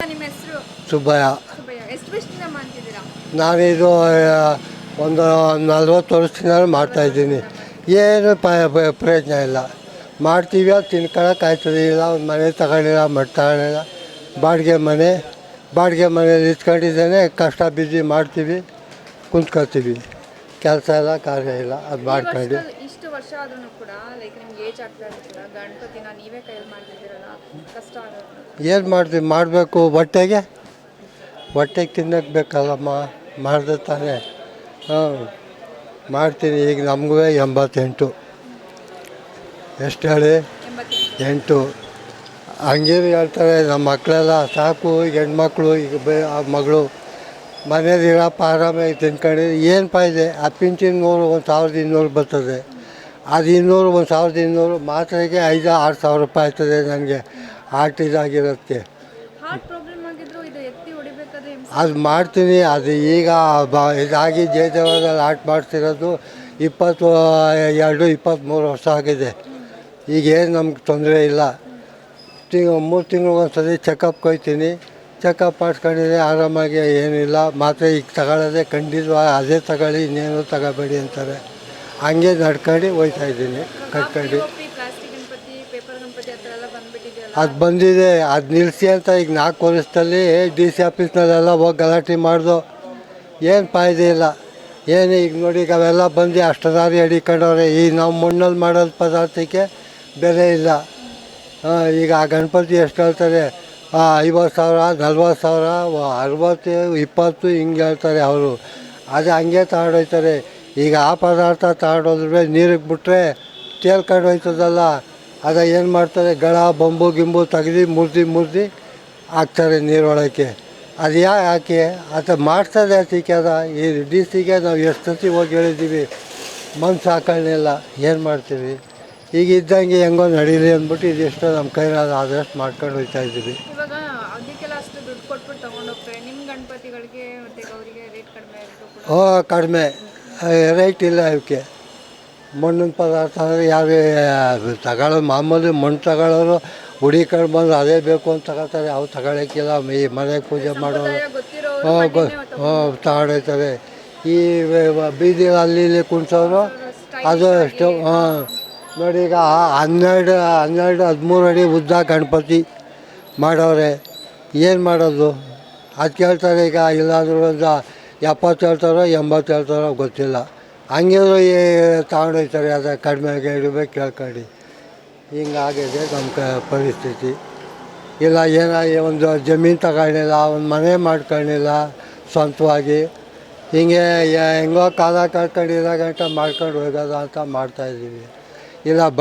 ನಿಮ್ಮ ಹೆಸರು? ಸುಬ್ಬಯ್ಯ. ಸುಬ್ಬಯ್ಯ. ಎಷ್ಟು ವರ್ಷದಿಂದ ಮಾಡ್ತಿದ್ದೀರಾ? ನಾನಿದು ಒಂದು 40 ವರ್ಷದಿಂದ ಮಾಡ್ತಾಯಿದ್ದೀನಿ. ಏನು ಪ್ರಯೋಜನ ಇಲ್ಲ. ಮಾಡ್ತೀವಿ ಅದು ತಿನ್ಕೊಳಕ್ಕೆ ಆಯ್ತದೆ. ಇಲ್ಲ ಒಂದು ಮನೆ ತಗೊಂಡಿಲ್ಲ, ಮಠ ತಗೊಂಡಿಲ್ಲ, ಬಾಡಿಗೆ ಮನೇಲಿ ಇಸ್ಕೊಂಡಿದ್ದೇನೆ. ಕಷ್ಟ ಬಿದ್ದು ಮಾಡ್ತೀವಿ, ಕುಂತ್ಕೊಳ್ತೀವಿ. ಕೆಲಸ ಇಲ್ಲ, ಕಾರ್ಯ ಇಲ್ಲ, ಅದು ಮಾಡ್ಕೊಂಡು. ಇಷ್ಟು ವರ್ಷ ಆದ್ರೂ ಕೂಡ ನಿಮ್ಗೆ ಏಜ್ ಆಗ್ತಾ ಇರ್ತೀರ, ಗಣಪತಿನ ನೀವೇ ಕೈಯಲ್ಲಿ ಮಾಡ್ತಿದ್ದೀರಲ್ಲ, ಕಷ್ಟ ಆಗೋದು? ಏನು ಮಾಡ್ತೀವಿ, ಮಾಡಬೇಕು. ಹೊಟ್ಟೆಗೆ ತಿನ್ನಕ್ಕೆ ಬೇಕಲ್ಲಮ್ಮ, ಮಾಡಿದೆ ತಾನೇ. ಮಾಡ್ತೀನಿ. ಈಗ ನಮಗೂ 88. ಎಷ್ಟು ಹೇಳಿ? 8. ಹಂಗೇನು ಹೇಳ್ತಾರೆ ನಮ್ಮ ಮಕ್ಕಳೆಲ್ಲ. ಸಾಕು ಹೆಣ್ಮಕ್ಳು. ಈಗ ಆ ಮಗಳು ಮನೇಲಿ ಇರಪ್ಪ, ಆರಾಮಾಗಿ ತಿನ್ಕೊಂಡಿದ್ರೆ ಏನು ಫಾಯ್ದೆ? ಆ ಪಿಂಚಿನ 100 1200 ಬರ್ತದೆ. ಅದು 200 1200 ಮಾತ್ರೆಗೆ 5-6 ಸಾವಿರ ರೂಪಾಯಿ ಆಯ್ತದೆ ನನಗೆ. ಹಾರ್ಟ್ ಇದಾಗಿರುತ್ತೆ. ಅದು ಮಾಡ್ತೀನಿ. ಅದು ಈಗ ಇದಾಗಿ ಜಯದೇವರಲ್ಲಿ ಆರ್ಟ್ ಮಾಡ್ತಿರೋದು 23 ವರ್ಷ ಆಗಿದೆ. ಈಗೇನು ನಮ್ಗೆ ತೊಂದರೆ ಇಲ್ಲ. 3 ತಿಂಗಳು ಒಂದ್ಸತಿ ಚೆಕಪ್ಗೆ ಹೋಗ್ತೀನಿ. ಚೆಕಪ್ ಮಾಡಿಸ್ಕೊಂಡಿದ್ರೆ ಆರಾಮಾಗಿ ಏನಿಲ್ಲ. ಮಾತ್ರೆ ಈಗ ತಗೊಳ್ಳೋದೆ ಖಂಡಿತವಾಗಿ ಅದೇ ತಗೊಳ್ಳಿ, ಇನ್ನೇನು ತಗೋಬೇಡಿ ಅಂತಾರೆ. ಹಂಗೆ ನಡ್ಕೊಂಡು ಹೋಗ್ತಾಯಿದ್ದೀನಿ ಕಟ್ಕೊಂಡು. ಅದು ಬಂದಿದೆ, ಅದು ನಿಲ್ಲಿಸಿ ಅಂತ ಈಗ 4 ವರ್ಷದಲ್ಲಿ DC ಆಫೀಸ್ನಲ್ಲೆಲ್ಲ ಹೋಗಿ ಗಲಾಟೆ ಮಾಡ್ದು. ಏನು ಫಾಯ್ದೆ ಇಲ್ಲ. ಏನು ಈಗ ನೋಡಿ, ಈಗ ಅವೆಲ್ಲ ಬಂದು ಅಷ್ಟದಾರಿ ಅಡಿಕೊಂಡವ್ರೆ. ಈ ನಾವು ಮಣ್ಣಲ್ಲಿ ಮಾಡೋದು ಪದಾರ್ಥಕ್ಕೆ ಬೆಲೆ ಇಲ್ಲ. ಈಗ ಆ ಗಣಪತಿ ಎಷ್ಟು ಹೇಳ್ತಾರೆ? 50,000, 40,000, 60, 20 ಹಿಂಗೆ ಹೇಳ್ತಾರೆ ಅವರು. ಅದು ಹಂಗೆ ತಗೊಂಡೋಗ್ತಾರೆ. ಈಗ ಆ ಪದಾರ್ಥ ತಗೊಂಡೋದ್ರೆ ನೀರಿಗೆ ಬಿಟ್ಟರೆ ತೇಲ್ಕೊಂಡು ಹೋಯ್ತದಲ್ಲ. ಅದು ಏನು ಮಾಡ್ತಾರೆ? ಗಳ ಗಿಂಬು ತೆಗ್ದು ಮುರಿದು ಹಾಕ್ತಾರೆ ನೀರೊಳಕ್ಕೆ. ಅದು ಯಾಕೆ ಅದು ಮಾಡ್ತದೆ? ಅದಕ್ಕೆ ಅದ ಈ DCಗೆ ನಾವು ಎಷ್ಟು ಸತಿ ಹೋಗಿ ಹೇಳಿದ್ದೀವಿ, ಮನ್ಸು ಹಾಕೊಳ್ಳಿಲ್ಲ. ಏನು ಮಾಡ್ತೀವಿ? ಈಗ ಇದ್ದಂಗೆ ಹೆಂಗೋ ನಡೀಲಿ ಅಂದ್ಬಿಟ್ಟು ಇದೆಷ್ಟೋ ನಮ್ಮ ಕೈಲಾದ ಆದಷ್ಟು ಮಾಡ್ಕೊಂಡು ಹೋಗ್ತಾಯಿದ್ದೀವಿ. ಕಡಿಮೆ ರೇಟ್ ಇಲ್ಲ ಇವಕ್ಕೆ. ಮಣ್ಣಿನ ಪದಾರ್ಥ ಅಂದರೆ ಯಾರು ತಗೊಳ್ಳೋ? ಮಾಮೂಲಿ ಮಣ್ಣು ತಗೊಳ್ಳೋರು ಹುಡಿಕೊಂಡು ಬಂದು ಅದೇ ಬೇಕು ಅಂತ ತಗೋತಾರೆ. ಅವು ತಗೊಳ್ಳೋಕ್ಕಿಲ್ಲ. ಈ ಮನೆಗೆ ಪೂಜೆ ಮಾಡೋರು ತಗೊಂಡೋಗ್ತಾರೆ. ಈ ಬೀದಿ ಅಲ್ಲಿ ಇಲ್ಲಿ ಕುಣಿಸೋರು ಅದು ಅಷ್ಟು. ನೋಡಿ, ಈಗ 12-13 ಅಡಿ ಉದ್ದ ಗಣಪತಿ ಮಾಡವ್ರೆ. ಏನು ಮಾಡೋದು? ಅದು ಕೇಳ್ತಾರೆ. ಈಗ ಇಲ್ಲಾಂದ್ರೂ ಒಂದು 70 ಹೇಳ್ತಾರೋ 80 ಹೇಳ್ತಾರೋ ಗೊತ್ತಿಲ್ಲ. ಹಂಗಿದ್ರು ತಗೊಂಡೋಗ್ತಾರೆ. ಅದು ಕಡಿಮೆಗೆ ಇಡಬೇಕು ಕೇಳ್ಕೊಂಡು. ಹಿಂಗಾಗಿದೆ ನಮ್ಮ ಪರಿಸ್ಥಿತಿ. ಇಲ್ಲ ಏನೋ ಒಂದು ಜಮೀನು ತಗೊಂಡಿಲ್ಲ, ಒಂದು ಮನೆ ಮಾಡ್ಕೊಂಡಿಲ್ಲ ಸ್ವಂತವಾಗಿ. ಹಿಂಗೆ ಹೆಂಗೋ ಕಾಲ ಕಳ್ಕೊಂಡಿರೋ ಗಂಟ ಮಾಡ್ಕೊಂಡು ಹೋಗೋದ ಅಂತ ಮಾಡ್ತಾಯಿದ್ದೀವಿ. ಇಲ್ಲ